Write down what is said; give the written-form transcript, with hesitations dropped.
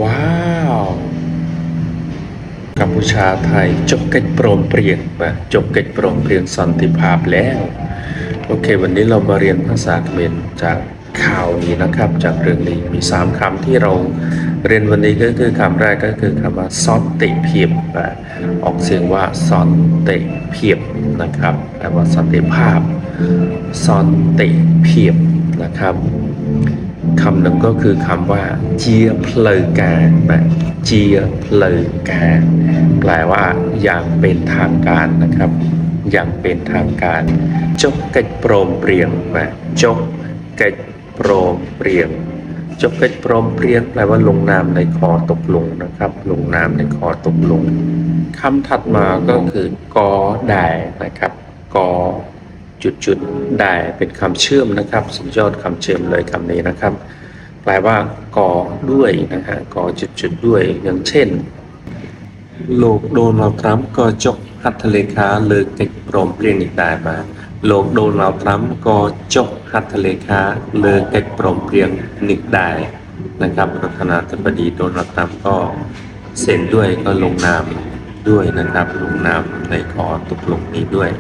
ว้าวกัมพูชาไทยจบកិច្ចព្រមព្រៀងបាទจบកិច្ចព្រមព្រៀងសន្តិភាពแล้วโอเควันนี้เรามาเรียนภาษาเขมรจากข่าวนี้นะครับจากเรื่องนี้มี3คำที่เราเรียนวันนี้ก็คือคำแรกก็คือคำว่าซอนติเพียบออกเสียงว่าซอนติเพียบนะครับแปลว่าสันติภาพซอนติเพียบนะครับคำหนึ่งก็คือคำว่าเจียเพลกาแบบเจียเพลกาแปลว่าอย่างเป็นทางการนะครับอย่างเป็นทางการจบកិច្ចព្រមព្រៀងแบบจบកិច្ចព្រមព្រៀងจบកិច្ចព្រមព្រៀងแปลว่าลงนามในข้อตกลงนะครับลงนามในข้อตกลงคำถัดมาก็คือกอได้นะครับกอจุดๆได้เป็นคำเชื่อมนะครับสุดยอดคำเชื่อมเลยคำนี้นะครับแปลว่าก่อด้วยนะฮะก่อจุดๆด้วยอย่างเช่นលោកដូណាល់ ត្រាំក៏ចុះហត្ថលេខាលើកិច្ចព្រមព្រៀងនេះដែរបាទលោកដូណាល់ ត្រាំក៏ចុះហត្ថលេខាលើកិច្ចព្រមព្រៀងនេះដែរนะครับประธานาธิบดีโดนัลด์ ทรัมป์ก็เซ็นด้วยก็ลงนามด้วยนะครับลงนามในข้อตกลงนี้ด้วย